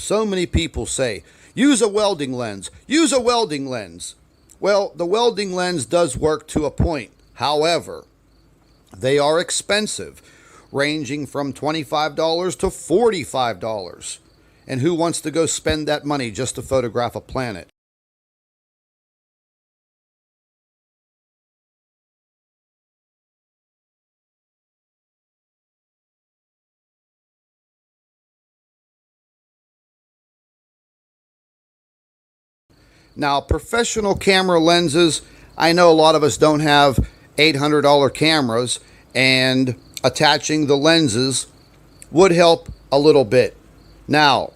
so many people say, use a welding lens, use a welding lens. Well, the welding lens does work to a point. However, they are expensive, ranging from $25 to $45. And who wants to go spend that money just to photograph a planet? Now, professional camera lenses, I know a lot of us don't have $800 cameras, and attaching the lenses would help a little bit. Now,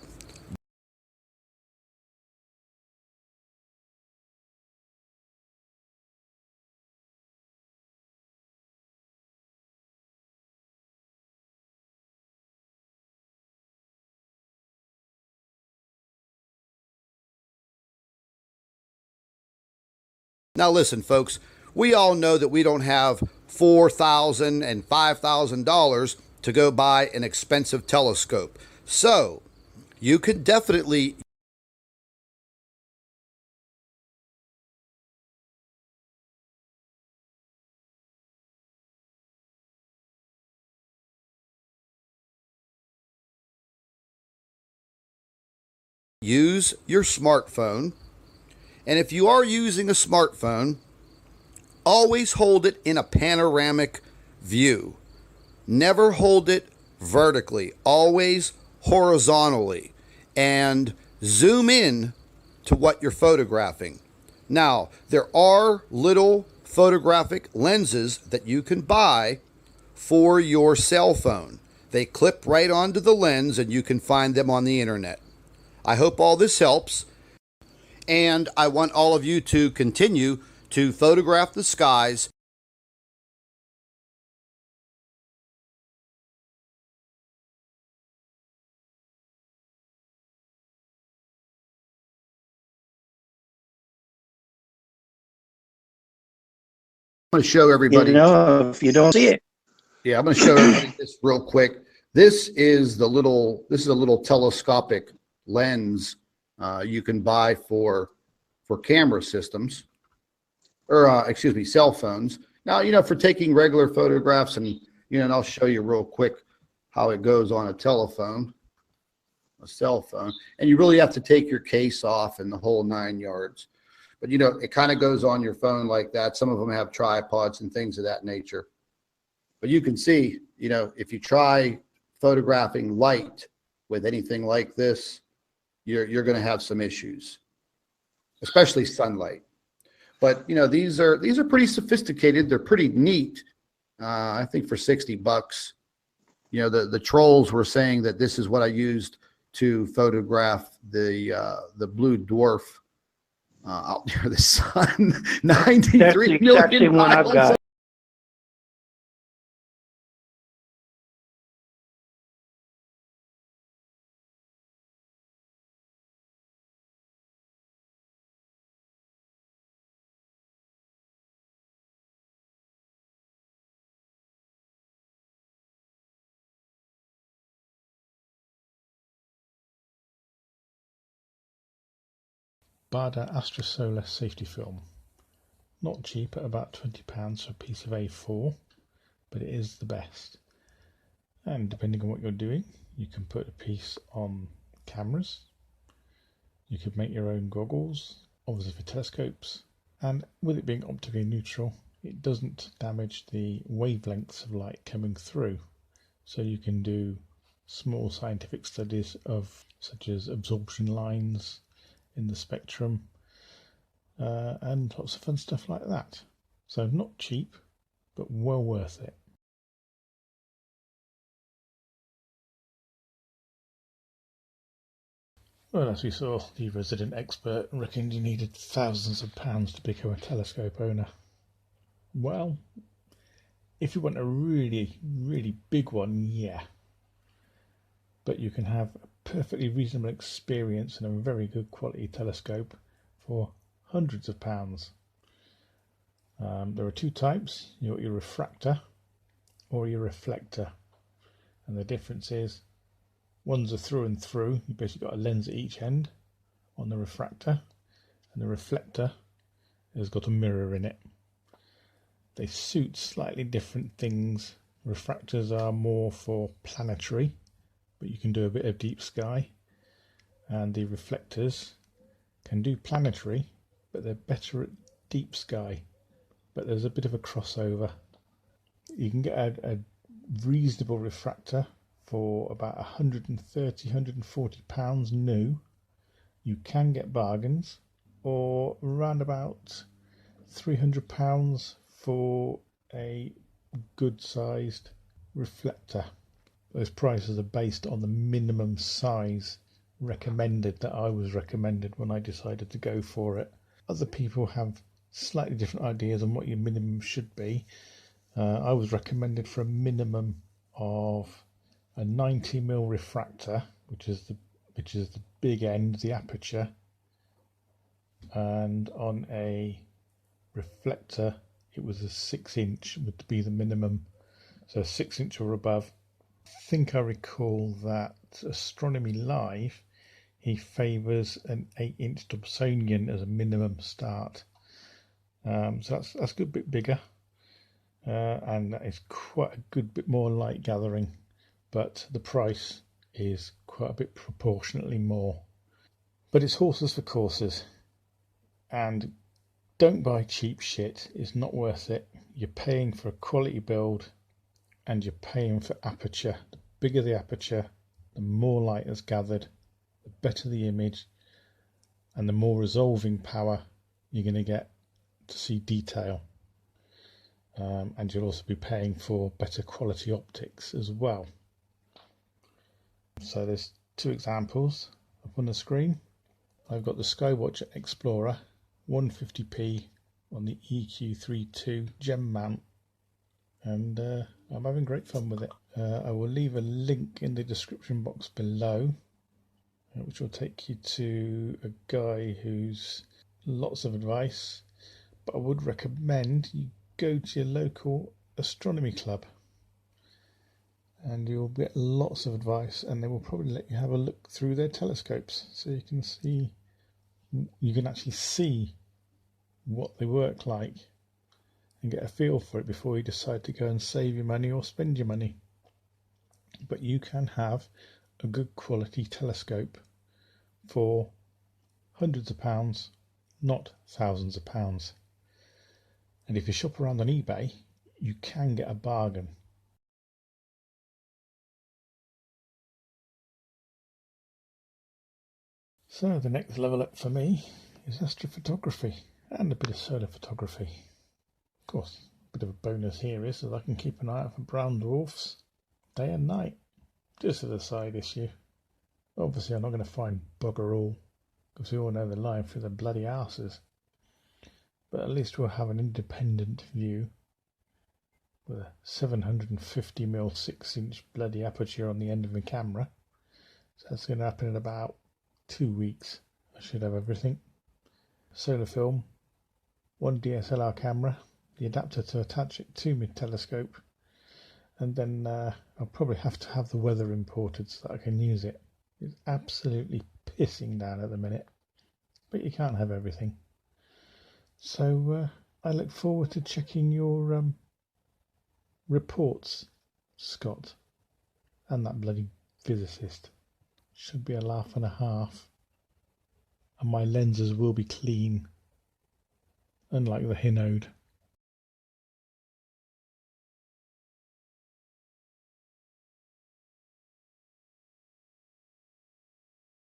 now listen, folks, we all know that we don't have $4,000 and $5,000 to go buy an expensive telescope. So, you could definitely use your smartphone. And if you are using a smartphone, always hold it in a panoramic view. Never hold it vertically, always horizontally, and zoom in to what you're photographing. Now, there are little photographic lenses that you can buy for your cell phone. They clip right onto the lens and you can find them on the internet. I hope all this helps, and I want all of you to continue to photograph the skies. I'm going to show everybody. If you don't see it. Yeah, I'm going to show everybody this real quick. This is a little telescopic lens you can buy for camera systems, or excuse me, cell phones. Now, for taking regular photographs, and and I'll show you real quick how it goes on a cell phone, and you really have to take your case off and the whole 9 yards. But it kind of goes on your phone like that. Some of them have tripods and things of that nature. But you can see, if you try photographing light with anything like this, you're going to have some issues, especially sunlight. But these are pretty sophisticated. They're pretty neat. I think for $60, the trolls were saying that this is what I used to photograph the blue dwarf out near the sun. 93 million miles. Bada Astrosolar safety film. Not cheap at about £20 for a piece of A4, but it is the best. And depending on what you're doing, you can put a piece on cameras, you could make your own goggles, obviously for telescopes, and with it being optically neutral, it doesn't damage the wavelengths of light coming through. So you can do small scientific studies such as absorption lines in the spectrum, and lots of fun stuff like that. So not cheap, but well worth it. Well, as we saw, the resident expert reckoned you needed thousands of pounds to become a telescope owner. Well, if you want a really, really big one, yeah. But you can have a perfectly reasonable experience and a very good quality telescope for hundreds of pounds. There are two types. You've got your refractor or your reflector, and the difference is One's a through and through. You basically got a lens at each end on the refractor, and the reflector has got a mirror in it. They suit slightly different things. Refractors are more for planetary, but you can do a bit of deep sky, and the reflectors can do planetary, but they're better at deep sky. But there's a bit of a crossover. You can get a reasonable refractor for about 130, 140 pounds new. You can get bargains, or around about 300 pounds for a good sized reflector. Those prices are based on the minimum size recommended that I was recommended when I decided to go for it. Other people have slightly different ideas on what your minimum should be. I was recommended for a minimum of a 90mm refractor, which is the big end, the aperture, and on a reflector it was a 6" would be the minimum, so 6" or above. I think I recall that Astronomy Live, he favours an 8" Dobsonian as a minimum start. So that's a good bit bigger, and that is quite a good bit more light gathering, but the price is quite a bit proportionately more. But it's horses for courses, and don't buy cheap shit. It's not worth it. You're paying for a quality build, and you're paying for aperture. The bigger the aperture, the more light is gathered, the better the image, and the more resolving power you're going to get to see detail. And you'll also be paying for better quality optics as well. So there's two examples up on the screen. I've got the Skywatch Explorer 150p on the EQ32 gem mount, and I'm having great fun with it. I will leave a link in the description box below, which will take you to a guy who's lots of advice, but I would recommend you go to your local astronomy club, and you'll get lots of advice, and they will probably let you have a look through their telescopes so you can actually see what they work like and get a feel for it before you decide to go and save your money or spend your money. But you can have a good quality telescope for hundreds of pounds, not thousands of pounds. And if you shop around on eBay, you can get a bargain. So the next level up for me is astrophotography and a bit of solar photography. Of course, a bit of a bonus here is that I can keep an eye out for brown dwarfs day and night, just as a side issue. Obviously I'm not going to find bugger all, because we all know they're lying through their bloody arses. But at least we'll have an independent view with a 750mm 6" bloody aperture on the end of the camera. So that's going to happen in about 2 weeks. I should have everything. Solar film, one DSLR camera, the adapter to attach it to my telescope, and then I'll probably have to have the weather imported so that I can use it. It's absolutely pissing down at the minute, but you can't have everything. So I look forward to checking your reports, Scott, and that bloody physicist. Should be a laugh and a half, and my lenses will be clean, unlike the Hinode.